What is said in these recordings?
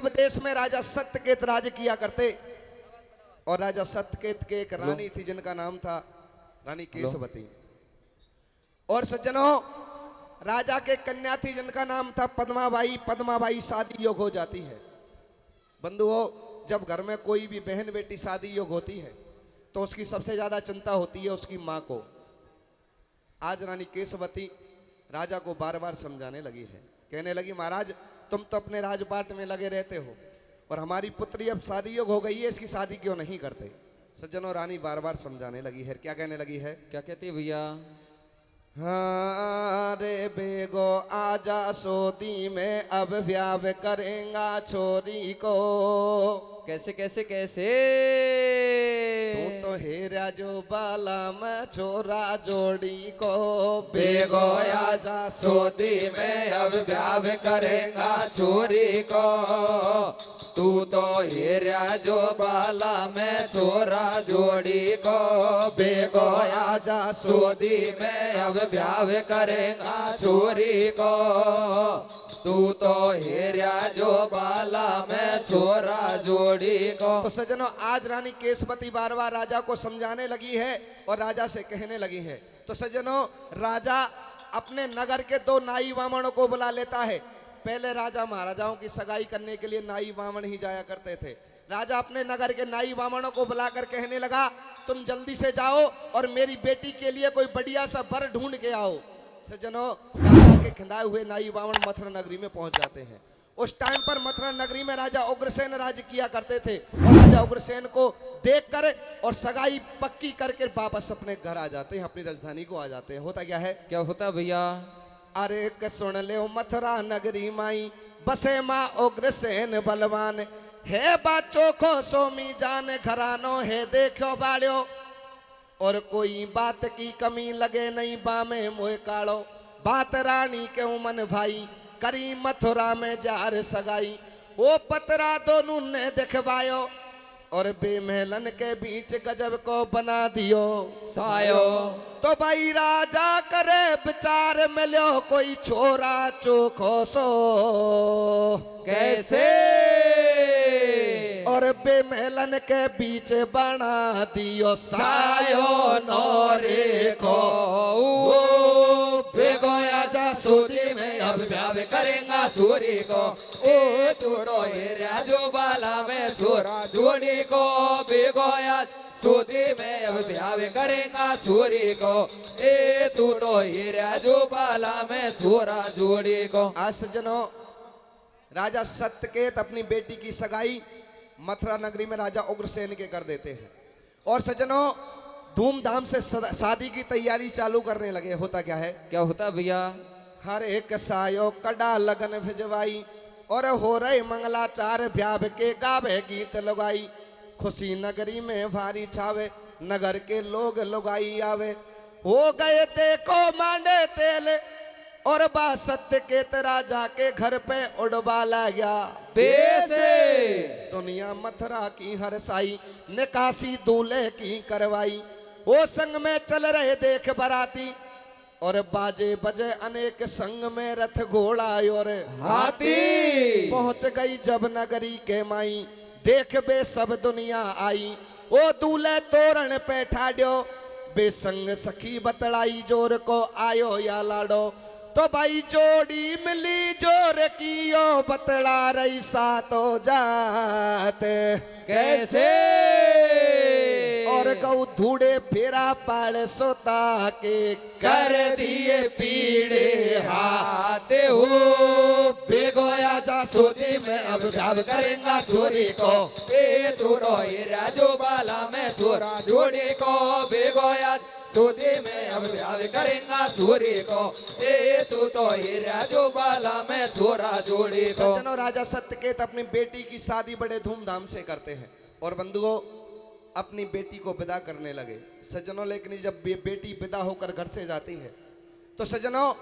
तब देश में राजा सत्यकेत राज किया करते और राजा सत्यकेत के एक रानी थी जिनका नाम था रानी केशवती। और सज्जनों, राजा के कन्या थी जिनका नाम था पद्माबाई। पद्माबाई शादी योग हो जाती है। बंधुओं, जब घर में कोई भी बहन बेटी शादी योग होती है तो उसकी सबसे ज्यादा चिंता होती है उसकी मां को। आज रानी केशवती राजा को बार बार समझाने लगी है, कहने लगी, महाराज तुम तो अपने राजपाट में लगे रहते हो और हमारी पुत्री अब शादी योग हो गई है, इसकी शादी क्यों नहीं करते। सज्जनों, रानी बार बार समझाने लगी है। क्या कहने लगी है? क्या कहती है भैया? हाँ रे बेगो आजा सोदी में अब ब्याह करेंगा छोरी को। कैसे कैसे कैसे? तू तो हेरा जो बाला में छोरा जोड़ी को। बेगो आजा सोदी में अब ब्याह करेंगा छोरी को। तू तो हेरा जो बाला में छोरा जोड़ी को। बेगो आजा सोदी में अब ब्याह करेंगा छोरी को। तू तो हेरा जो बाला में छोरा जोड़ी को। तो सज्जनों, आज रानी केशवती बार बार राजा को समझाने लगी है और राजा से कहने लगी है। तो सज्जनों, राजा अपने नगर के 2 नाई वामनों को बुला लेता है। पहले राजा महाराजाओं की सगाई करने के लिए नाई वामन ही जाया करते थे। राजा अपने नगर के नाई वामनों को बुलाकर कहने लगा, तुम जल्दी से जाओ और मेरी बेटी के लिए कोई बढ़िया सा वर ढूंढ के आओ। सज्जनों, राजा के खिंदाए हुए नाई वामन मथुरा नगरी में पहुंच जाते हैं। उस टाइम पर मथुरा नगरी में राजा उग्रसेन राज किया करते थे और राजा उग्रसेन को देखकर और सगाई पक्की करके वापस अपने घर आ जाते हैं, अपनी राजधानी को आ जाते हैं। होता क्या है? क्या होता भैया? अरे के सुन ले मथुरा नगरी माई बसे माँ उग्रसेन बलवान है। बाचो को सोमी जान घरानो है देखो बाड़ो और कोई बात की कमी लगे नहीं बामे मोह काड़ो। बात रानी के उमन भाई करी मथुरा में जार सगाई। वो पतरा दोनों ने दिखवायो और बेमहलन के बीच गजब को बना दियो सायो। तो भाई राजा करे विचार मिलो कोई छोरा चोखो सो। कैसे? और बेमहलन के बीच बना दियो सायो नौरे को। बेगो आजा सोदी में अब ब्याह करेंगा छोरी को। ए तू रो हेरा जो बाला में छोरा जोड़ी को। बेगो आज सोदी में अब ब्याह करेंगा छोरी को। ए तू तो हेरा जो बाला में छोरा जोड़ी को। आज सज्जनों, राजा सत्यकेत अपनी बेटी की सगाई मथुरा नगरी में राजा उग्रसेन के कर देते हैं और सज्जनों धूमधाम से शादी की तैयारी चालू करने लगे। होता क्या है? क्या होता भैया? हर एक सायो कड़ा लगन भिजवाई और हो रहे मंगलाचार ब्याह के गावे गीत लगाई। खुशी नगरी में भारी छावे नगर के लोग लगाई आवे। हो गए देखो मांडे तेल और बा सत्यकेत राजा के घर पे उड़वा ला गया बेसे। दुनिया मथुरा की हर साई निकासी दूल्हे की करवाई। वो संग में चल रहे देख बराती और बाजे बजे अनेक संग में रथ घोड़ा और हाथी। पहुंच गई जब नगरी के माई देख बे सब दुनिया आई। वो दूल्हे तोरण पे ठाड्यो बेसंग सखी बतलाई जोर को आयो या लाडो। तो भाई जोड़ी मिली जोर कियो बतला रही सातो जात। कैसे? और गौ धूड़े फेरा पाल सोता के कर दिए पीड़े हाथ हो। बेगो आजा सोदी में अब ब्याह करेंगा छोरी को। ए तू रो हेरा जो बाला में छोरा जोड़ी को। बेगो आज सोदी में अब ब्याह करेंगा छोरी को। ए तू तो हेरा जो बाला में छोरा जोड़ी को। सज्जनों, राजा सत्यकेत अपनी बेटी की शादी बड़े धूमधाम से करते हैं और बंधुओं अपनी बेटी को विदा करने लगे। सज्जनों, लेकिन जब बेटी विदा होकर घर से जाती है तो सज्जनों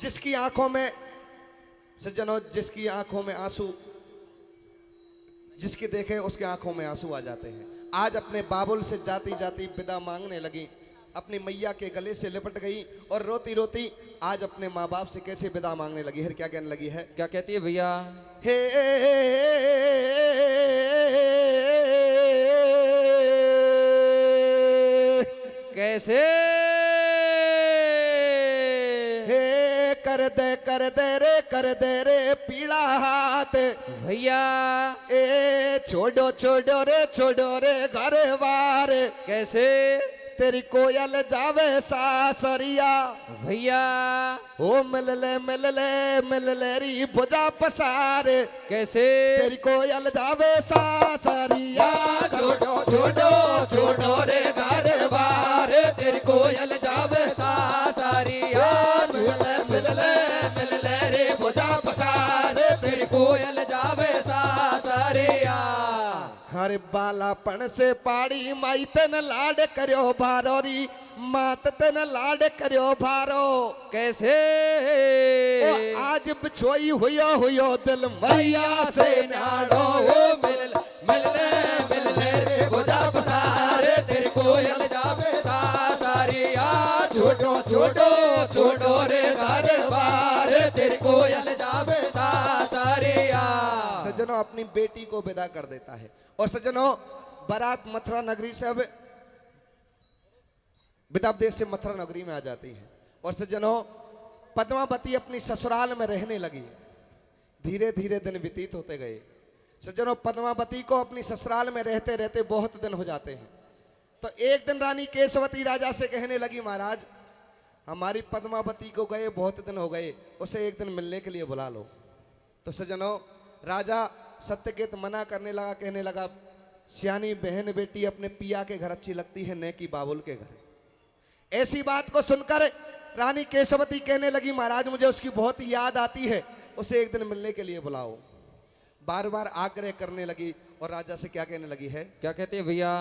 जिसकी आंखों में आंसू जिसकी देखे उसके आंखों में आंसू आ जाते हैं। आज अपने बाबुल से जाती जाती विदा मांगने लगी, अपनी मैया के गले से लिपट गई और रोती रोती आज अपने माँ बाप से कैसे विदा मांगने लगी है। क्या कहने लगी है? क्या कहती है भैया? हे कर दे रे पीड़ा हाथ। भैया ए छोड़ो छोड़ो रे घर बार। कैसे तेरी कोयल जावे सासरिया। भैया ओ मिल ले री भुजा पसार। कैसे तेरी कोयल जावे सासरिया। छोड़ो छोड़ो छोड़ो रे घर बार तेरी कोयल जावे सासरिया। मिल ले रे भुजा पसार तेरी कोयल जावे सासरिया। हरे बालापन से पाड़ी माई तन लाड करियो भारो री मात तन लाड करियो भारो। कैसे ओ आज बिछोई हुयो दिल मैया से न्याड़ो। मिल ले रे भुजा पसार तेरी कोयल जावे सासरिया। छोड़ो छोड़ो छोड़ो रे घर बार तेरी कोयल जावे सासरिया। सज्जनों अपनी बेटी को विदा कर देता है और सज्जनों बारात मथुरा नगरी से अब विदाप देश से मथुरा नगरी में आ जाती है। और सज्जनों पद्मावती अपनी ससुराल में रहने लगी। धीरे धीरे दिन व्यतीत होते गए। सज्जनों पद्मावती को अपनी ससुराल में रहते रहते बहुत दिन हो जाते हैं। तो एक दिन रानी केशवती राजा से कहने लगी, महाराज हमारी पद्मावती को गए बहुत दिन हो गए, उसे एक दिन मिलने के लिए बुला लो। तो सज्जनों राजा सत्यकेत मना करने लगा, कहने लगा सियानी बहन बेटी अपने पिया के घर अच्छी लगती है न कि बाबुल के घर। ऐसी बात को सुनकर रानी केशवती कहने लगी, महाराज मुझे उसकी बहुत याद आती है, उसे एक दिन मिलने के लिए बुलाओ। बार बार आग्रह करने लगी और राजा से क्या कहने लगी है, क्या कहते हैं भैया?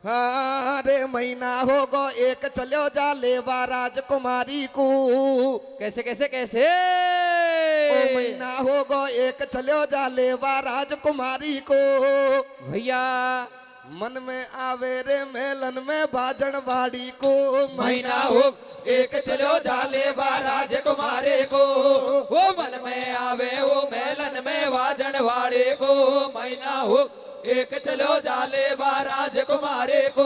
अरे महीना हो गो एक चलो जा लेवा राजकुमारी को। कैसे कैसे कैसे? ओ महीना हो गो एक चलो जा लेवा राजकुमारी को। भैया मन में आवे रे मेलन में बाजन बाड़ी को। महीना हो एक चलो जाले बा राजकुमारे को। वो मन में आवे वो मेलन में वाजन वाड़े को। महीना हो एक चलो जाले बा राजकुमारे को।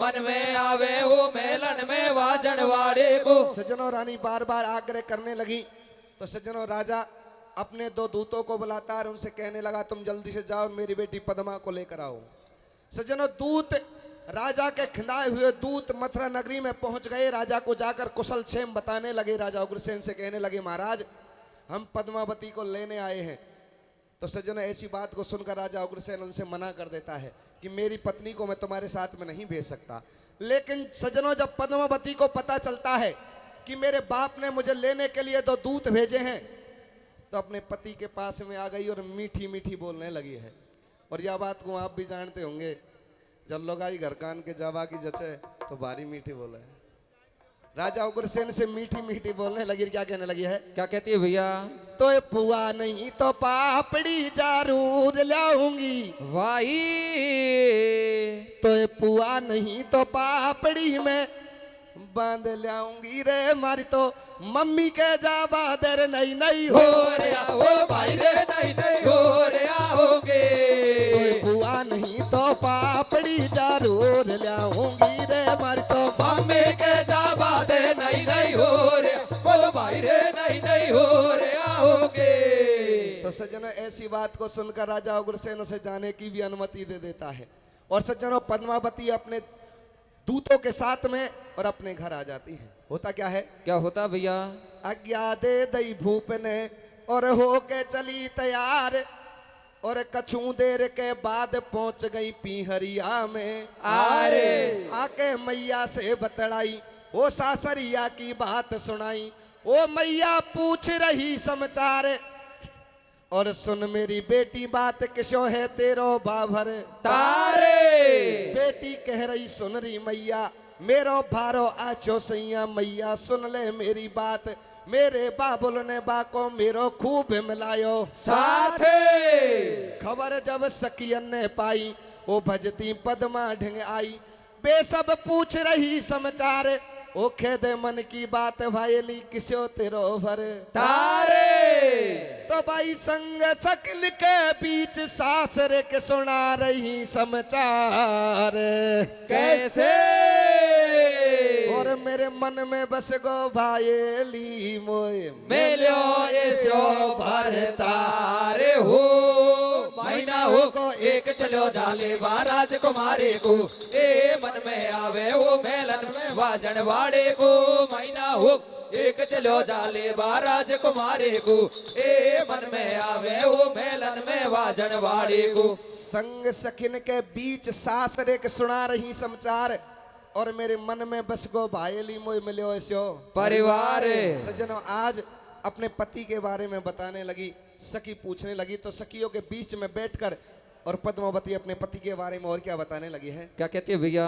मन में आवे वो मेलन में वाजन वाड़े को। सज्जनों रानी बार बार आग्रह करने लगी तो सज्जनों राजा अपने दो दूतों को बुलाता और उनसे कहने लगा, तुम जल्दी से जाओ मेरी बेटी पद्मा को लेकर आओ। सज्जनों दूत राजा के खिंदाए हुए दूत मथुरा नगरी में पहुंच गए। राजा को जाकर कुशल क्षेम बताने लगे। राजा उग्रसेन से कहने लगे, महाराज हम पद्मावती को लेने आए हैं। तो सज्जनों ऐसी बात को सुनकर राजा उग्रसेन उनसे मना कर देता है कि मेरी पत्नी को मैं तुम्हारे साथ में नहीं भेज सकता। लेकिन सज्जनों जब पद्मावती को पता चलता है कि मेरे बाप ने मुझे लेने के लिए दो दूत भेजे हैं, तो अपने पति के पास में आ गई और मीठी मीठी बोलने लगी है। और यह बात को आप भी जानते होंगे, जब लोग आई घर कान के जावा की जचे तो बारी मीठी बोले। राजा उग्रसेन से मीठी मीठी बोलने लगी। क्या कहने लगी है? क्या कहती है भैया? तो ये पुआ नहीं तो पापड़ी जरूर लाऊंगी। वाई तो ये पुआ नहीं तो पापड़ी में बांध लाऊंगी रे मारी। तो मम्मी के जावा दर नहीं नहीं हो रे आओ भाई रे नहीं नहीं हो रे आओगे। बुआ नहीं तो पापड़ी जरूर लाऊंगी रे मारी। तो मम्मी के जावा दे नहीं नहीं हो रे ओ भाई रे नहीं नहीं हो रे आओगे। तो सज्जनों ऐसी बात को सुनकर राजा उग्रसेन उसे जाने की भी अनुमति दे देता है। और सज्जनों पद्मावती अपने दूतों के साथ में और अपने घर आ जाती है। होता क्या है? क्या होता भैया? आज्ञा दे दई भूप ने और हो के चली तैयार। और कछु देर के बाद पहुंच गई पीहरिया में। अरे आके मैया से बतलाई वो सासरिया की बात सुनाई। ओ मैया पूछ रही समाचार और सुन मेरी बेटी बात किसो है तेरो बाभर तारे। बेटी कह रही सुन रही मैया मेरो भारो आचो सैया। मैया सुन ले मेरी बात मेरे बाबुल ने बाको मेरो खूब मिलायो साथे। खबर जब सकियन ने पाई वो भजती पद्मा ढंग आई। बेसब पूछ रही समाचार ओ खेद मन की बात भाईली किसो तेरो भर तारे। तो भाई संग सकन के बीच सासरे के सुना रही समाचार। कैसे? ओ और मेरे मन में बस गो भायली मोय मेलो ऐसो भरतारे हो महीना हो को एक चलो डाले महाराज कुमारी को ए मन में आवे वो मेलन में वाजन वाड़े को महीना हो एक चलो डाले महाराज कुमारी को ए मन में आवे वो मेलन में वाजन वाड़े को संग सखिन के बीच सासरे के सुना रही समाचार और मेरे मन में बस गो भायली मोय मिलो ऐसो परिवार सज्जनों आज अपने पति के बारे में बताने लगी सखी पूछने लगी तो सखियों के बीच में बैठकर और पद्मावती अपने पति के बारे में और क्या बताने लगी है। क्या कहती है भैया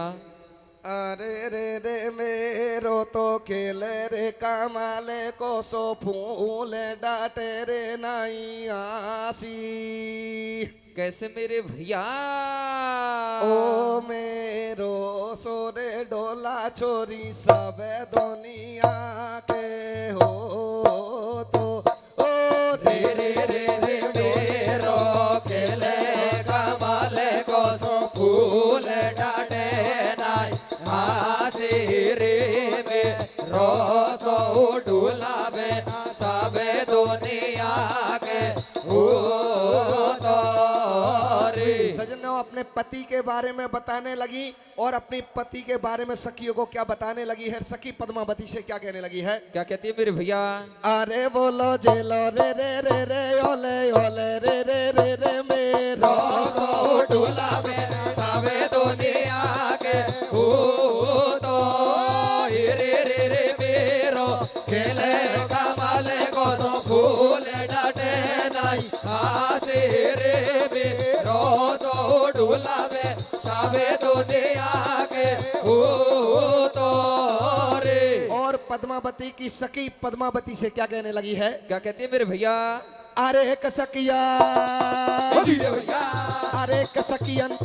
अरे रे रे मेरो तो खेल रे कमाले को सो फूल डाटे रे नाई आसी कैसे मेरे भैया ओ मेरो सोरे डोला छोरी सब दुनिया के हो तो ओ रे रे रे रे मेरो खेले कमाले को सो फूल डाटे नाई हासी रे मेरो सो डुलावे सबे दुनिया के हो तो रे सजनों अपने पति के बारे में बताने लगी और अपनी पति के बारे में सखियों को क्या बताने लगी है। सखी पद्मावती से क्या कहने लगी है। क्या कहती है मेरे भैया अरे बोलो जेलो रे रे रे रे ओले ओले रे रे रे रे मेरो सो डुलावे सबे दुनिया के हो तो रे रे रे मेरो खेले कमाले को सो फूल डाटे नाई हासे रे मेरो सो डुलावे सबे दुनिया के हो तो रे और पद्मावती की सखी पद्मावती से क्या कहने लगी है। क्या कहती है मेरे भैया अरे कसकिया भैया अरे कसकियन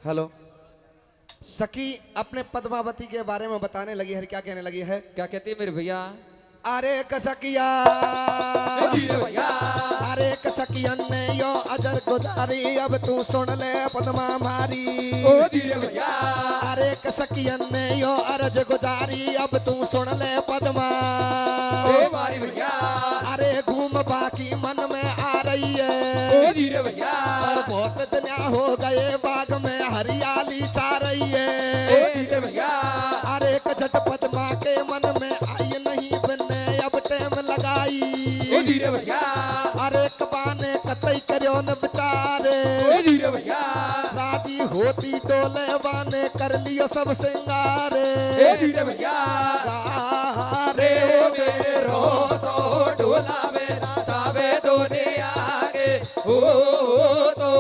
हेलो सखी अपने पद्मावती के बारे में बताने लगी है। क्या कहने लगी है। क्या कहती है मेरे भैया अरे कसकिया भैया अरे कसकियन ने यो अजर गुजारी अब तू सुन ले पद्मा मारी भैया अरे कसकियन ने यो अरज गुजारी अब तू सुन ले पद्मा मारी भैया अरे घूम बाकी मन में आ रही है भैया और बहुत दिन हो गए बाग में हरियाली छा रही है भैया अरे झट पद्मा के मन में आई नहीं बने अब टेम लगाई भैया अरे कबाने कतई करो न बेचारे भैया राजी होती डोले बाने कर लियो सब सिंगारे भैया रे मेरो तो डोलावे सावे दुनिया के हो तो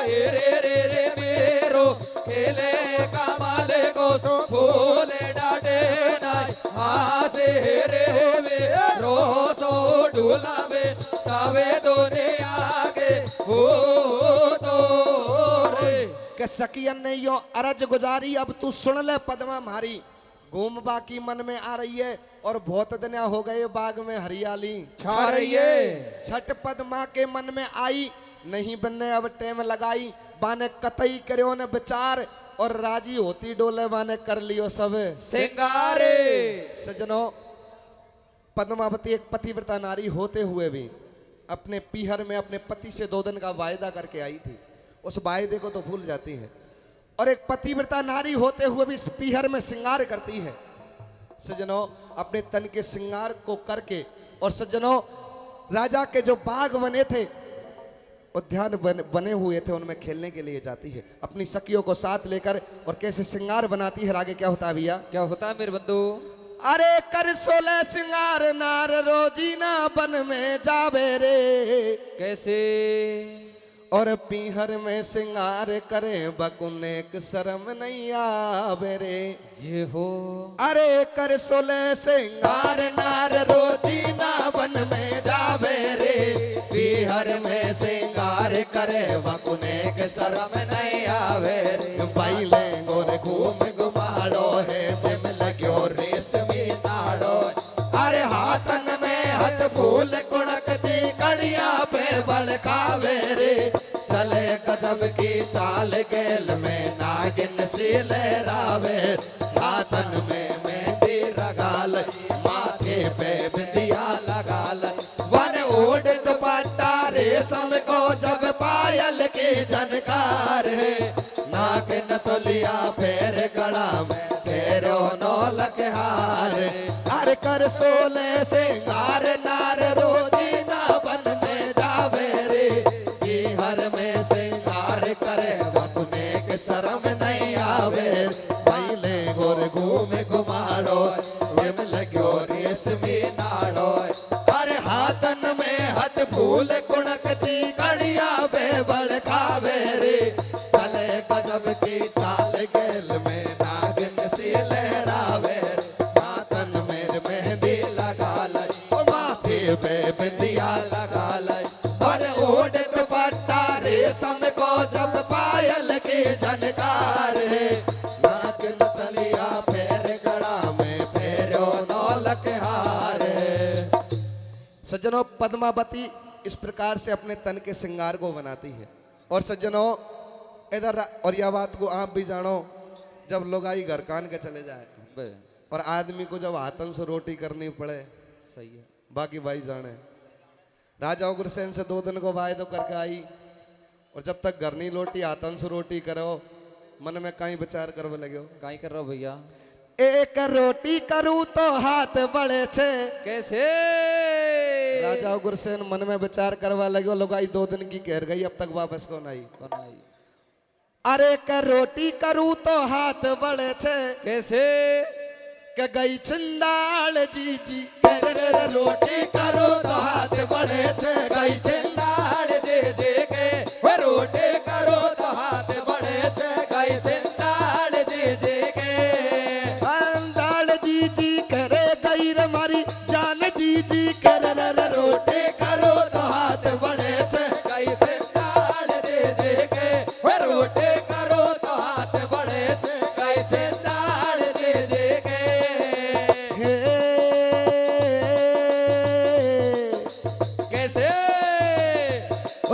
रे रे रे मेरो खेले कमाले को तो फूले डाटे नाई हासे रे मेरो तो डोलावे सावे दुनिया के हो तो रे के सकियन ने यो अरज गुजारी अब तू सुन ले पद्मा मारी घूम बाकी मन में आ रही है और बहुत दिन हो गए बाग में हरियाली छा रही है छठ पद्मा के मन में आई नहीं बनने अब टेम लगाई बाने कतई करो न विचार और राजी होती डोले बाने कर लियो सब सिंगारे सजनों पद्मावती एक पतिव्रता नारी होते हुए भी अपने पीहर में अपने पति से 2 दिन का वायदा करके आई थी। उस वायदे को तो भूल जाती है और एक पतिव्रता नारी होते हुए भी इस पीहर में श्रृंगार करती है। सज्जनों अपने तन के श्रृंगार को करके और सज्जनों राजा के जो बाग बने थे उद्यान बने हुए थे उनमें खेलने के लिए जाती है अपनी सखियों को साथ लेकर और कैसे श्रृंगार बनाती है। आगे क्या होता है भैया। क्या होता है मेरे बंधु अरे कर 16 सिंगार नार रोजीना बन में जावे रे। कैसे? और पीहर में सिंगार करे बकुनेक शर्म नहीं आवे रे। जे हो। अरे कर 16 सिंगार नार रोजीना बन में जावे रे। पीहर में सिंगार करे वकुने के शर्म नहीं आवे रे। बाइले गोरे घूम घुमाड़ो है जिम लगो रेशमी नाड़ो। अरे हाथन में हाथ फूल कुणकती कड़िया पे बल खावे रे। चले गजब की चाल गेल में नागिन सी लहरावे। हाथन में मेहंदी लगाल माथे पे बिंदिया लगाल। वन ओढ़ दुपट्टा रेशम को जब पायल की झनकार है। नाक नथुलिया फेर गला में फेरो नौलक हार। अरे कर 16 सिंगार नार रोजीना बन में जावे रे। पीहर में सिंगार करे वकुने के शर्म नहीं आवे। पहले गोर घूम घुमाड़ो जिम लगो रेशमी नाड़ो। अरे हाथन में हाथ फूल कुणकती कड़िया बेबल खावे रे। चले गजब की चाल गेल में नागिन सी लहरावे। हाथन में मेहंदी लगा लाई माथे पे बिंदिया लगा लाई। और ओढ़ दुपट्टा रेशम को जब पायल की झनकार है। नाक नथुलिया फेर गला में फेरो नौलक हार है। सज्जनों, पद्मावती इस प्रकार से अपने तन के श्रृंगार को बनाती है। और सज्जनों, इधर और यह बात को आप भी जानो, जब लोग आई घर कान के चले जाए और आदमी को जब हाथन से रोटी करनी पड़े, सही है। बाकी भाई जाने। राजा उग्रसेन से 2 दिन को वायदो करके आई और जब तक घर नहीं लौटी हाथन से रोटी करो, मन में कहीं विचार करवे लगे हो। काई कर रहा हो भैया? एक रोटी करूं तो हाथ बड़े छे। कैसे? राजा उग्रसेन मन में विचार करवा लगे, लोग आई 2 दिन की कह गई, अब तक वापस कौन आई। अरे के रोटी करूं तो हाथ बड़े छे। कैसे? के गई छिंदाल जी जी। रोटी करो तो हाथ बड़े छे। गई छिंदाल जी जी के। रोटी करो तो हाथ बड़े छे। गई छिंदाल जी जी के। दाल जी जी करे गई रे मारी जान जी जी करे रे। रोटी करो तो हाथ बड़े छे। गई छिंदाल जी जी के। रोटी करो तो हाथ बड़े छे। गई छिंदाल जी जी के। हे कैसे?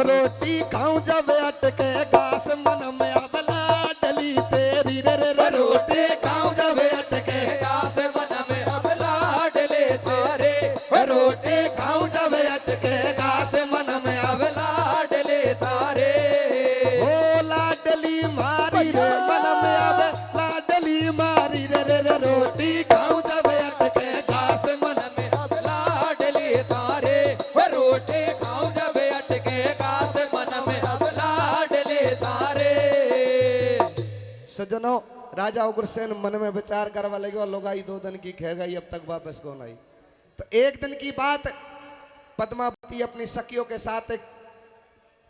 रोटी खाऊं जब अटके घास मन में अबला डली तेरी रे। रोटी खाऊं जब अटके घास मन में अब लाडले तारे। रोटी खाऊं जब अटके घास मन में अब लाडले तारे। ओ लाडली मारी रे मन में अब लाडली मारी रे। रोटी खाऊं जब अटके घास मन में अब लाडले तारे। रोटी खाऊं जब अटके घास मन में अब लाडले तारे। सज्जनों, राजा उग्रसेन मन में विचार करवा लगे और लोग आई 2 दिन की कह गई, अब तक वापस कौन आई। तो एक दिन की बात, पद्मावती अपनी सखियों के साथ एक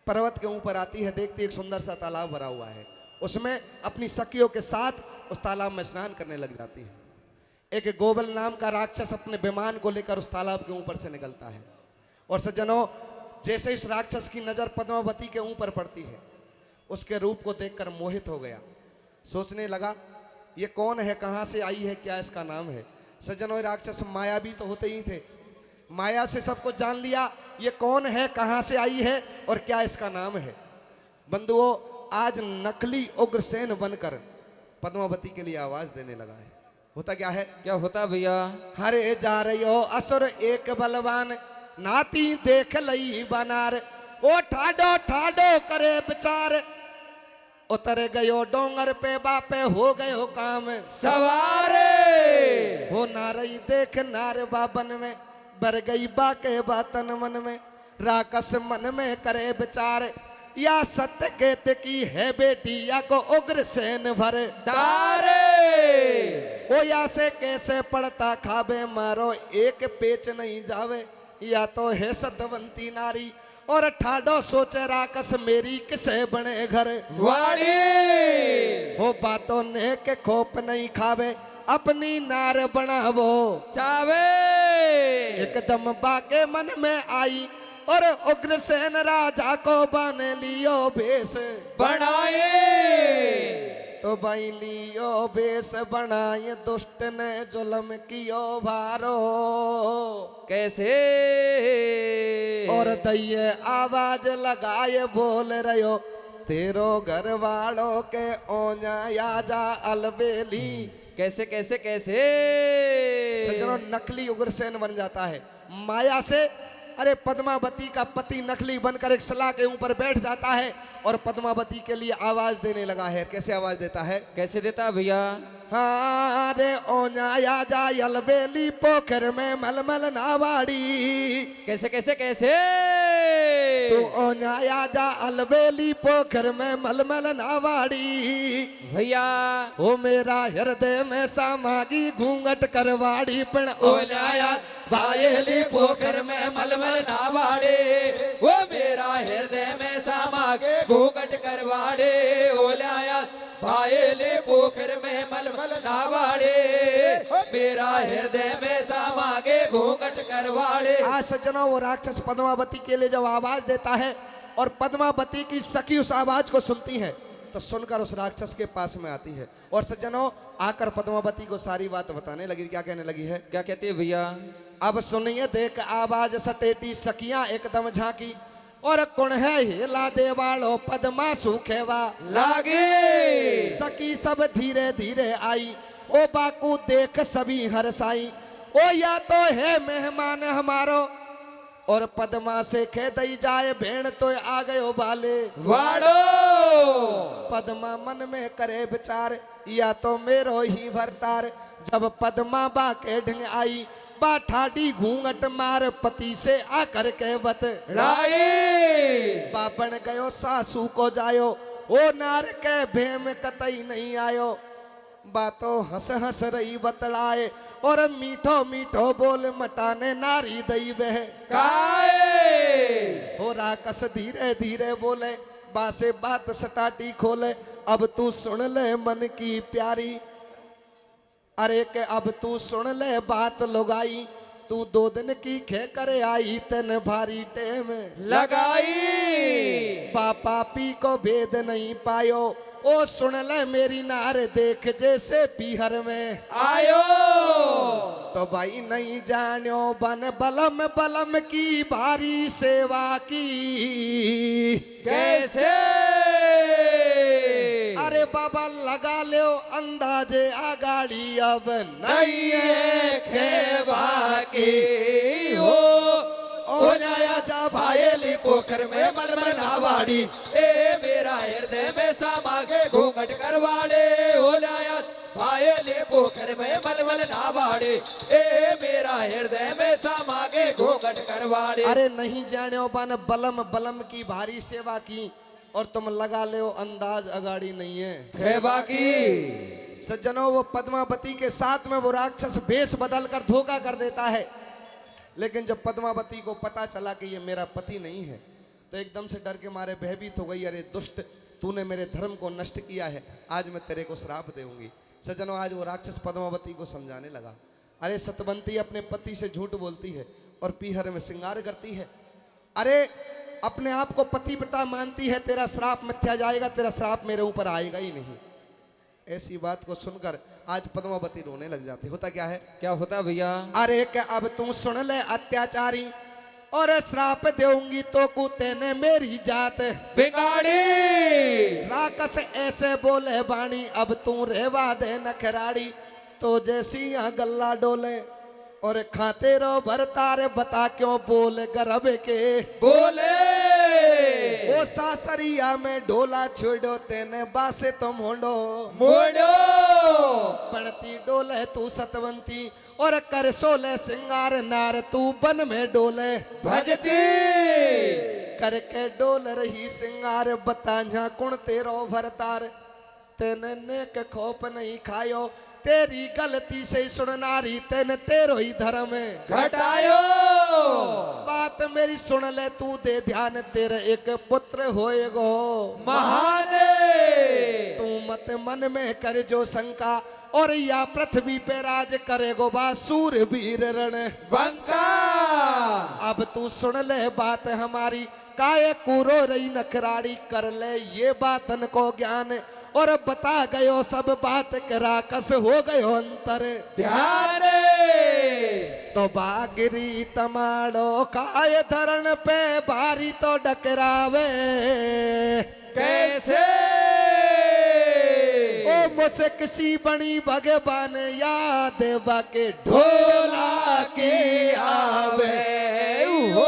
पर्वत के ऊपर आती है। देखती एक सुंदर सा तालाब भरा हुआ है, उसमें अपनी सखियों के साथ उस तालाब में स्नान करने लग जाती है। एक गोबल नाम का राक्षस अपने विमान को लेकर उस तालाब के ऊपर से निकलता है। और सज्जनों, जैसे इस राक्षस की नजर पद्मावती के ऊपर पड़ती है, उसके रूप को देखकर मोहित हो गया। सोचने लगा, ये कौन है, कहां से आई है, क्या इसका नाम है। सज्जनों, राक्षस मायावी तो होते ही थे, माया से सबको जान लिया, ये कौन है, कहां से आई है और क्या इसका नाम है। बंधुओं, आज नकली उग्रसेन बनकर पद्मावती के लिए आवाज देने लगा है। होता क्या है? क्या होता भैया? हरे जा रही हो असुर एक बलवान, नाती देख लई बनार। ओ ठाडो ठाडो करे विचार, उतर गयो डोंगर पे बापे हो गयो काम सवारे। हो नारई देख नार बाबन में, बर गई बाके बातन मन में। राकस मन में करे विचार, या सत्य केत की है बेटी या को उग्रसेन भर तारे। ओ या से कैसे पड़ता खाबे मारो एक पेच नहीं जावे, या तो है सतवंती नारी और ठाडो सोचे राकस मेरी किसे बने घर वाड़ी हो बातों ने के खोप नहीं खावे अपनी नार बनावो चावे एकदम बाके मन में आई और उग्रसेन राजा को बन लियो भेष बनाए तो भाई लियो भेष बनाए दुष्ट ने जुल्म कियो भारो कैसे और दैये आवाज लगाए बोल रहो तेरो घर वालों के ओना याजा अलबेली कैसे कैसे कैसे सज्जनों नकली उग्रसेन बन जाता है माया से। अरे पद्मावती का पति नकली बनकर एक सलाह के ऊपर बैठ जाता है और पद्मावती के लिए आवाज देने लगा है। कैसे आवाज देता है? कैसे देता भैया? हाँ रे ओनाया जा अलबेली पोखर में मलमल नावाड़ी कैसे कैसे कैसे तू ओनाया जा अलबेली पोखर में मलमल नावाड़ी भैया ओ मेरा हृदय में सामागी घूंघट करवाड़ी पण ओनाया बायली पोखर में मलमल नावाड़े वो मेरा हृदय में सामागे घूंघट करवाड़े ओलाया बायली पोखर में मलमल नावाड़े मेरा हृदय में सामागे घूंघट करवाड़े। आज सज्जनों वो राक्षस पद्मावती के लिए जब आवाज देता है और पद्मावती की सखी उस आवाज को सुनती है तो सुनकर उस राक्षस के पास में आती है और सज्जनों आकर पद्मावती को सारी बात बताने लगी। क्या कहने लगी है? क्या कहती है भैया? अब सुनिए देख आवाज सटेटी सखियां एकदम झांकी और कौन है हिला देवालो पद्मा सुखेवा लागे सखी सब धीरे धीरे आई ओ बाकू देख सभी हरसाई ओ या तो है मेहमान हमारो और पद्मा से कह दई जाए भेड़ तो आ गयो बाले वाड़ो पद्मा मन में करे विचार या तो मेरो ही भरतार जब पद्मा बा के ढंग आई बा ठाडी घूंघट मार पति से आकर के बत राई बाबन गयो सासू को जायो ओ नार के भेम कतई नहीं आयो बातो हंस हंस रही बतलाए और मीठो मीठो बोल मटाने नारी दई बह काए हो राकस धीरे धीरे बोले बासे बात सटाटी खोले अब तू सुन ले मन की प्यारी अरे के अब तू सुन ले बात लुगाई तू 2 दिन की खे करे आई तन भारी टेम लगाई पापा पी को भेद नहीं पायो ओ सुन ले मेरी नार देख जैसे पीहर में आयो तो भाई नहीं जान्यो बन बलम बलम की भारी सेवा की कैसे अरे बाबा लगा लो अंदाजे आगाड़ी अब नहीं है खेवा की हो ओ जाया जा भायली पोखर में मलमल नावाड़ी ए मेरा हृदय में सामागे घूंघट करवाड़े हो जाया भायली पोखर में मलमल नावाड़ी ए मेरा हृदय में सामागे घूंघट करवाड़े। अरे नहीं जाने बन बलम बलम की भारी सेवा की और तुम लगा ले अंदाज अगाड़ी नहीं है खेबा की। सज्जनों वो पद्मावती के साथ में वो राक्षस भेष बदल कर धोखा कर देता है लेकिन जब पद्मावती को पता चला कि ये मेरा पति नहीं है तो एकदम से डर के मारे भयभीत हो गई। अरे दुष्ट तूने मेरे धर्म को नष्ट किया है आज मैं तेरे को श्राप दूंगी। सज्जनों आज वो राक्षस पद्मावती को समझाने लगा। अरे सतवंती अपने पति से झूठ बोलती है और पीहर में श्रृंगार करती है। अरे अपने आप को पतिव्रता मानती है तेरा श्राप मिथ्या जाएगा तेरा श्राप मेरे ऊपर आएगा ही नहीं। ऐसी बात को सुनकर आज पद्मावती रोने लग जाती। होता क्या है? क्या होता भैया? अरे क्या अब तू सुन ले अत्याचारी और श्राप देऊंगी तो कुत्ते ने मेरी जात बिगाड़ी राकस ऐसे बोले बाणी अब तू रेवा दे नखराड़ी तो जैसी यहाँ गल्ला डोले और खाते रहो भरतार बता क्यों बोल गर्भ के बोले ओ सासरिया में डोला छोड़ो तेने बासे तो मोड़ो मोड़ो पड़ती डोले तू सतवंती और कर सोले सिंगार नार तू बन में डोले भजती करके डोल रही सिंगार बता कुण तेरो भरतार तेने नेक खोप नहीं खायो तेरी गलती से सुन नारी तेन तेरो ही धर्म घटायो बात मेरी सुन ले तू दे ध्यान तेरे एक पुत्र होएगो महाने तू मत मन में कर जो शंका और या पृथ्वी पे राज करेगो बासूर वीर रण बंका अब तू सुन ले बात हमारी काय कूरो रही नखराड़ी कर ले ये बातन को ज्ञान और बता गयो सब बात करा कस हो गयो अंतर ध्यान तो बागिरी तमाड़ो काय धरण पे भारी तो डकरावे कैसे ओ मुझसे किसी बनी भगवान याद बाके ढोला के आवे हो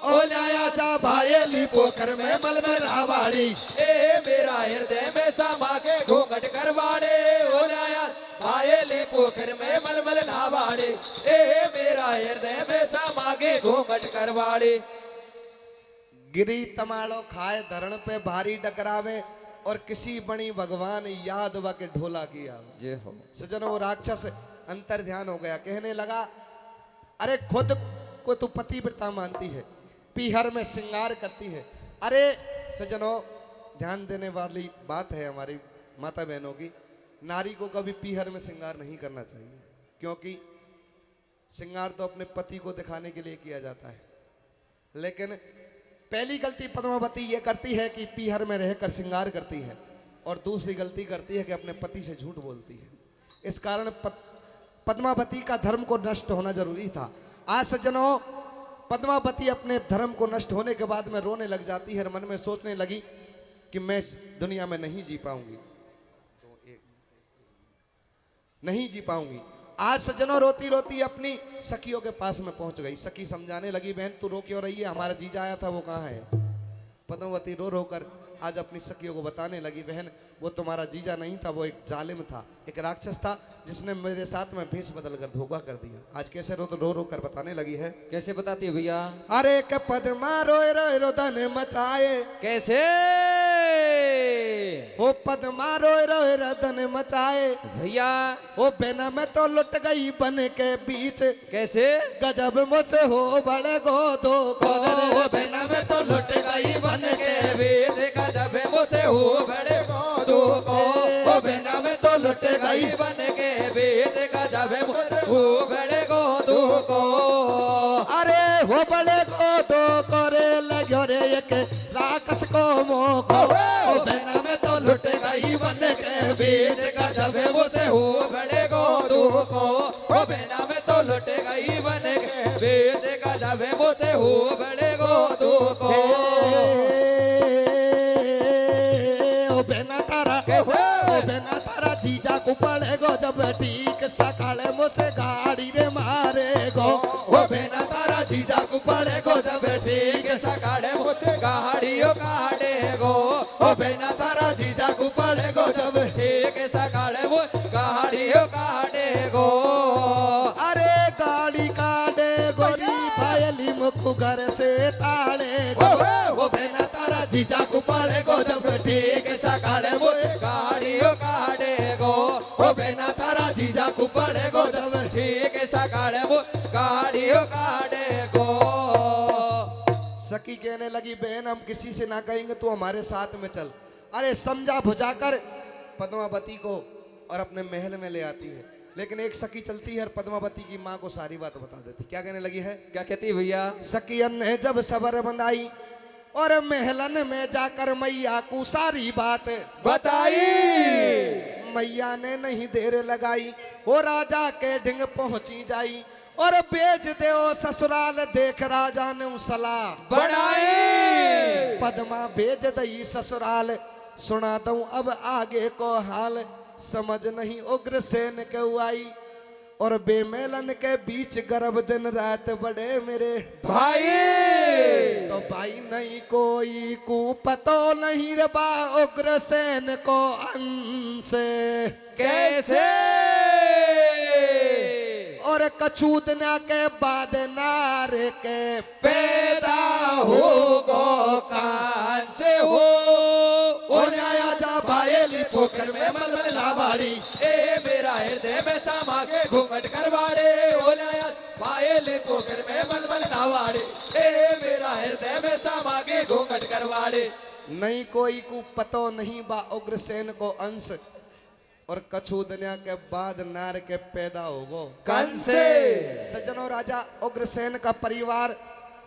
ओ लाया जा भायली पोखर में मल में रावाड़ी ए मेरा हृदय में समा के घूंघट करवाड़े हो जाया आयली पोखर में मलमल नावाड़े ए मेरा हृदय में समा के घूंघट करवाड़े गिरी तमाड़ो खाए धरण पे भारी डकरावे और किसी बनी भगवान याद के ढोला की आवे जय हो सजनों वो राक्षस अंतर ध्यान हो गया कहने लगा अरे खुद को तू पतिव्रता मानती है पीहर में श्रृंगार करती है अरे सजनों ध्यान देने वाली बात है हमारी माता बहनों की नारी को कभी पीहर में श्रृंगार नहीं करना चाहिए क्योंकि श्रृंगार तो अपने पति को दिखाने के लिए किया जाता है लेकिन पहली गलती पद्मावती ये करती है कि पीहर में रहकर श्रृंगार करती है और दूसरी गलती करती है कि अपने पति से झूठ बोलती है इस कारण पद्मावती का धर्म को नष्ट होना जरूरी था आज सज्जनों पद्मावती अपने धर्म को नष्ट होने के बाद में रोने लग जाती है और मन में सोचने लगी कि मैं इस दुनिया में नहीं जी पाऊंगी नहीं जी पाऊंगी आज सज्जनों रोती रोती अपनी सखियों के पास में पहुंच गई सखी समझाने लगी बहन तू रो क्यों रही है हमारा जीजा आया था वो कहाँ है पद्मावती रो रो कर आज अपनी सखियों को बताने लगी बहन वो तुम्हारा जीजा नहीं था वो एक जालिम था एक राक्षस था जिसने मेरे साथ में भेष बदल कर धोखा कर दिया आज कैसे रो रो कर बताने लगी है कैसे बताती है भैया अरे के पद्मा रोए रोए रोदन मचाए कैसे ओ पद्मा रोए रोए रोदन मचाए भैया ओ बेना में तो लुट गई बन के बीच कैसे गजब मुझसे हो बड़े गो दो ओ बेना में तो लुट गई बन के बीच गजब मुझसे हो बड़े दो को ओ बेना में तो लुट गई बन के बीच गजब हो बड़े गो दो को अरे हो बड़े गो दो करे लगो रे एक राक्षस को मोको ओ बेना में तो लुट गई बन के बीच गजब मुझसे हो बड़े गो दो को ओ बेना में तो लुट गई बन के बीच गजब मुझसे हो बड़े गो दो को बेना तारा जीजा को पड़ेगो जब ठीक सकाले मुझसे गाड़ी रे मारेगो ओ बेना तारा जीजा को पड़ेगो जब ठीक सकाले मुझसे गाड़ियों काटेगो ओ बेना तारा जीजा को पड़ेगो जब ठीक सकाले वो गाड़ियों काटेगो अरे गाड़ी काटेगो नी भायली मुख घर से ताड़ेगो ओ बेना तारा जीजा को पड़ेगो जब ठीक सकाले वो गाड़ियों काटेगो ओ बेना तारा जीजा को पड़ेगो जब ठीक सकाले वो गाड़ियों काटेगो सखी कहने लगी बहन हम किसी से ना कहेंगे तू हमारे साथ में चल अरे समझा बुझाकर पद्मावती को और अपने महल में ले आती है लेकिन एक सखी चलती है और पद्मावती की माँ को सारी बात बता देती क्या कहने लगी है क्या कहती भैया सखियन ने जब सबर बंधाई और महलन में जाकर मैया को सारी बात बताई मैया ने नहीं देर लगाई वो राजा के ढिंग पहुंची जाई और बेच दे ओ ससुराल देख राजा ने सलाह बढ़ाई पद्मा भेज दई ससुराल सुना दूं अब आगे को हाल समझ नहीं उग्रसेन के आई और बेमेलन के बीच गर्भ दिन रात बड़े मेरे भाई तो भाई नहीं कोई को पतो नहीं रे बा उग्रसेन को अंश कैसे और कछु दिना के बाद नार के पैदा हो गो कान से हो और आया जा भायली पोखर में मलमला बाड़ी ए मेरा हृदय में समा के घूंघट करवाड़े हो जाया पायल पोखर में मलमल नावाड़े ए मेरा हृदय में समा के घूंघट करवाड़े। नहीं कोई को पतो नहीं बा उग्रसेन को अंश और कछु दुनिया के बाद नार के पैदा होगो कंस से। सज्जनों राजा उग्रसेन का परिवार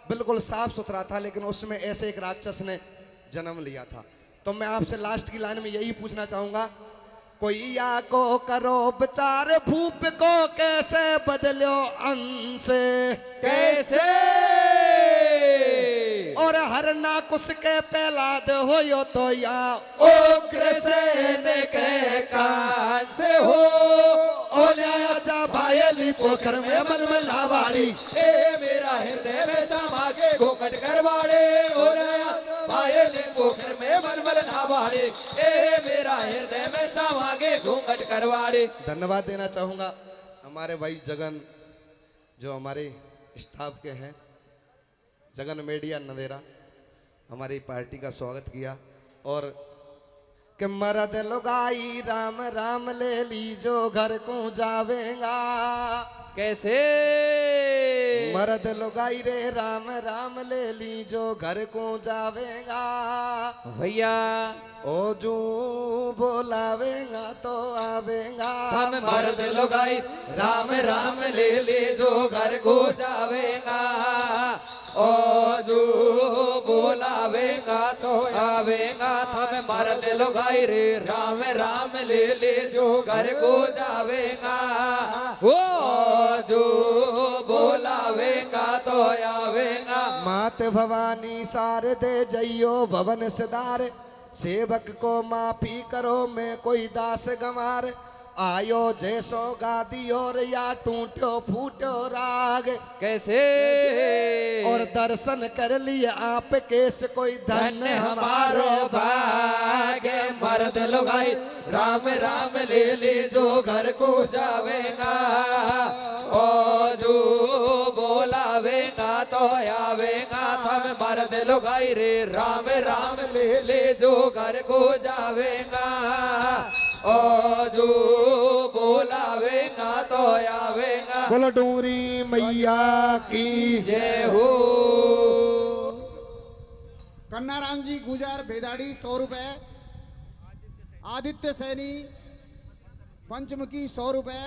बिल्कुल साफ सुथरा था, लेकिन उसमें ऐसे एक राक्षस ने जन्म लिया था। तो मैं आपसे लास्ट की लाइन में यही पूछना चाहूंगा, कोई या को करो विचार भूप को कैसे बदलो अंश कैसे और हर नाकुश के पैलाद हो यो तो या उग्रसेन के कान से हो ओ जा भायली पोखर में मलमल नावाड़ी ए मेरा हृदय में समा के घूंघट करवाड़े हो जाया भायली पोखर में मलमल नावाड़ी ए मेरा हृदय में समा के घूंघट करवाड़े। धन्यवाद देना चाहूंगा हमारे भाई जगन जो हमारे स्टाफ के हैं, जगन मीडिया नदेरा, हमारी पार्टी का स्वागत किया। और कि मरद लुगाई राम राम ले लीजो घर को जावेगा कैसे मरद लुगाई रे राम राम ले लीजो घर को जावेगा भैया ओ जो बोलावेगा तो आवेगा हम मर्द लुगाई राम राम ले ले जो घर को जावेगा ओ जो बोलावेगा तो आवेगा। हम मर्द लुगाई रे राम राम ले ले जो घर को जावेगा ओ जो बोलावेगा तो आवेगा। मात भवानी शारदे जइयो भवन सिदार सेवक को माफी करो मैं कोई दास गंवार आयो जैसो गादी और या टूटो फूटो राग कैसे और दर्शन कर लिया आप केस कोई धन्य हमारो भाग्य मर्द लुगाई राम राम ले ले जो घर को जावेगा ओ जो बोलावेगा तो आवेगा। हम मर्द लुगाई रे राम राम ले ले जो घर को जावेगा ओ जो बोलावेगा तो आवेगा। बोलो डूंगरी मैया की जय हो। कन्नाराम जी गुजार भेदाड़ी 100 रुपए, आदित्य सैनी पंचमुखी 100 रुपए,